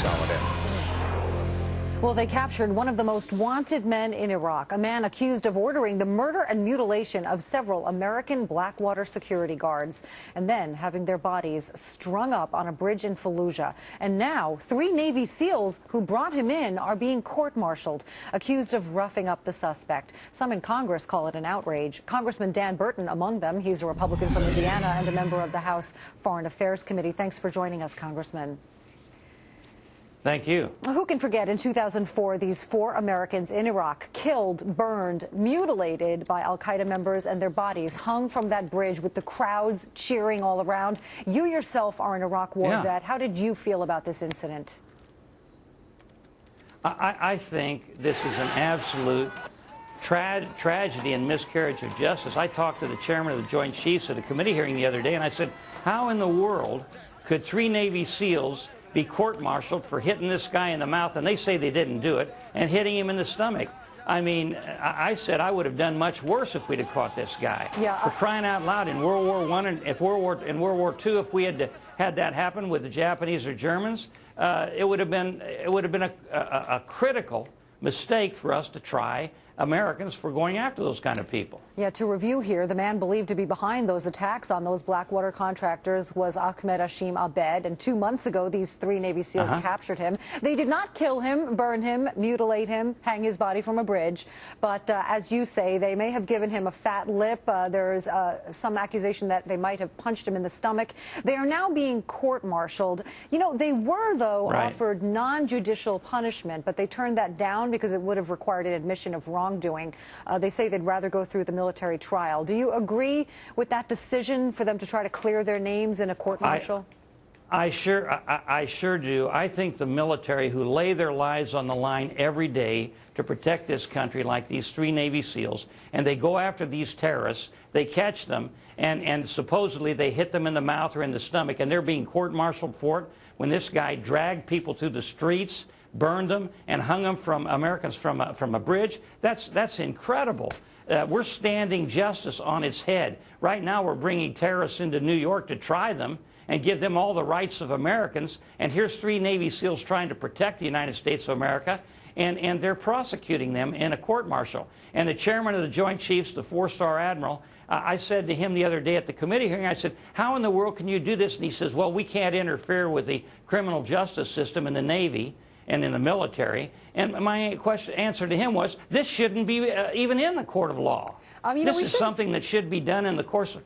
Saladin. Well, they captured one of the most wanted men in Iraq, a man accused of ordering the murder and mutilation of several American Blackwater security guards, and then having their bodies strung up on a bridge in Fallujah. And now 3 Navy SEALs who brought him in are being court-martialed, accused of roughing up the suspect. Some in Congress call it an outrage. Congressman Dan Burton among them. He's a Republican from Indiana and a member of the House Foreign Affairs Committee. Thanks for joining us, Congressman. Thank you. Who can forget in 2004 these 4 Americans in Iraq killed, burned, mutilated by al-Qaeda members and their bodies hung from that bridge with the crowds cheering all around. You yourself are an Iraq war vet. How did you feel about this incident? I think this is an absolute tragedy and miscarriage of justice. I talked to the chairman of the Joint Chiefs at a committee hearing the other day, and I said, how in the world could 3 Navy SEALs be court-martialed for hitting this guy in the mouth, and they say they didn't do it, and hitting him in the stomach? I mean, I said I would have done much worse if we'd have caught this guy. For crying out loud, in World War I and in World War II, if we had that happen with the Japanese or Germans, it would have been a critical mistake for us to try Americans for going after those kind of people. Yeah, to review here, the man believed to be behind those attacks on those Blackwater contractors was Ahmed Hashim Abed, and 2 months ago these 3 Navy SEALs captured him. They did not kill him, burn him, mutilate him, hang his body from a bridge, but as you say, they may have given him a fat lip. There's some accusation that they might have punched him in the stomach. They are now being court-martialed. You know, they were, though, offered non-judicial punishment, but they turned that down because it would have required an admission of wrongdoing. They say they'd rather go through the military trial. Do you agree with that decision for them to try to clear their names in a court-martial? I sure do. I think the military, who lay their lives on the line every day to protect this country, like these 3 Navy SEALs, and they go after these terrorists, they catch them, and supposedly they hit them in the mouth or in the stomach, and they're being court-martialed for it, when this guy dragged people through the streets, burned them, and hung them from Americans from a bridge. That's incredible. We're standing justice on its head. Right now we're bringing terrorists into New York to try them and give them all the rights of Americans, and here's 3 Navy SEALs trying to protect the United States of America, and they're prosecuting them in a court-martial. And the chairman of the Joint Chiefs, the 4-star admiral, I said to him the other day at the committee hearing, I said, how in the world can you do this? And he says, well, we can't interfere with the criminal justice system in the Navy and in the military. And my answer to him was, this shouldn't be even in the court of law. This is something that should be done in the course of...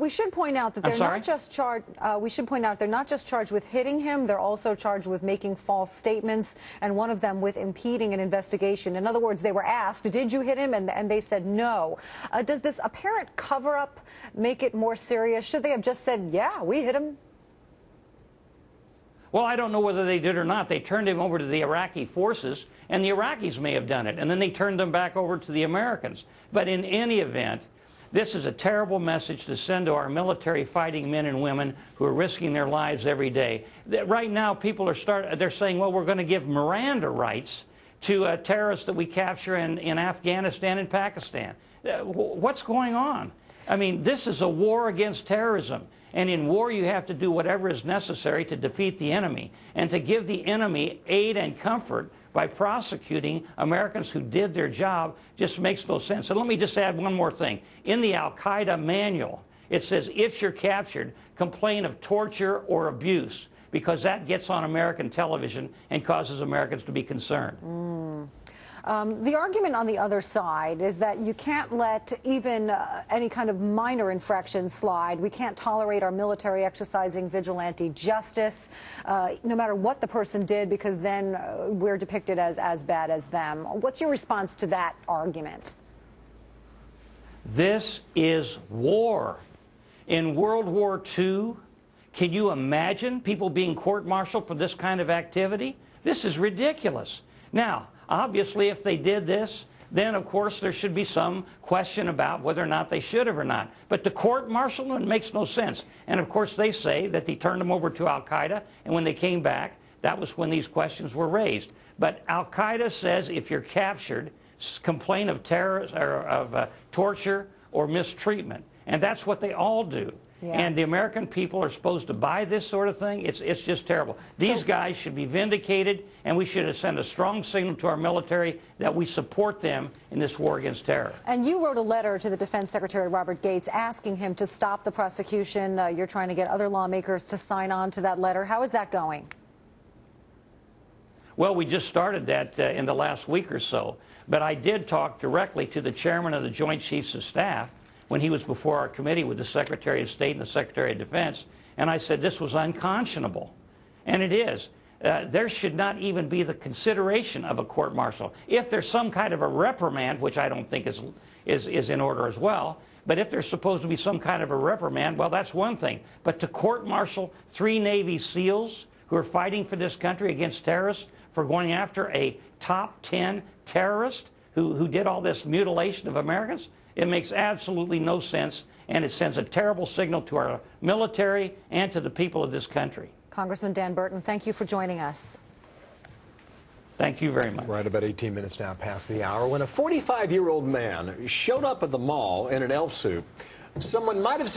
We should point out that they're not just charged. We should point out they're not just charged with hitting him; they're also charged with making false statements, and one of them with impeding an investigation. In other words, they were asked, "Did you hit him?" and they said no. Does this apparent cover-up make it more serious? Should they have just said, "Yeah, we hit him"? Well, I don't know whether they did or not. They turned him over to the Iraqi forces, and the Iraqis may have done it, and then they turned them back over to the Americans. But in any event, this is a terrible message to send to our military fighting men and women who are risking their lives every day. Right now, people are they're saying, well, we're going to give Miranda rights to terrorists that we capture in Afghanistan and Pakistan. What's going on? I mean, this is a war against terrorism. And in war, you have to do whatever is necessary to defeat the enemy. And to give the enemy aid and comfort by prosecuting Americans who did their job just makes no sense. And let me just add one more thing. In the al-Qaeda manual, it says, if you're captured, complain of torture or abuse, because that gets on American television and causes Americans to be concerned. The argument on the other side is that you can't let even any kind of minor infraction slide. We can't tolerate our military exercising vigilante justice, no matter what the person did, because then we're depicted as bad as them. What's your response to that argument? This is war. In World War II, can you imagine people being court-martialed for this kind of activity? This is ridiculous. Now, obviously, if they did this, then, of course, there should be some question about whether or not they should have or not. But the court-martial makes no sense. And, of course, they say that they turned them over to al-Qaeda, and when they came back, that was when these questions were raised. But al-Qaeda says if you're captured, complain of terror or of torture or mistreatment. And that's what they all do. Yeah. And the American people are supposed to buy this sort of thing. It's just terrible. These guys should be vindicated, and we should send a strong signal to our military that we support them in this war against terror. And you wrote a letter to the Defense Secretary Robert Gates asking him to stop the prosecution. You're trying to get other lawmakers to sign on to that letter. How is that going? Well, we just started that in the last week or so. But I did talk directly to the chairman of the Joint Chiefs of Staff when he was before our committee with the Secretary of State and the Secretary of Defense, and I said this was unconscionable. And it is. There should not even be the consideration of a court-martial. If there's some kind of a reprimand, which I don't think is in order as well, but if there's supposed to be some kind of a reprimand, well, that's one thing. But to court-martial 3 Navy SEALs who are fighting for this country against terrorists for going after a top 10 terrorist who did all this mutilation of Americans, it makes absolutely no sense, and it sends a terrible signal to our military and to the people of this country. Congressman Dan Burton, thank you for joining us. Thank you very much. Right about 18 minutes now past the hour when a 45-year-old man showed up at the mall in an elf suit. Someone might have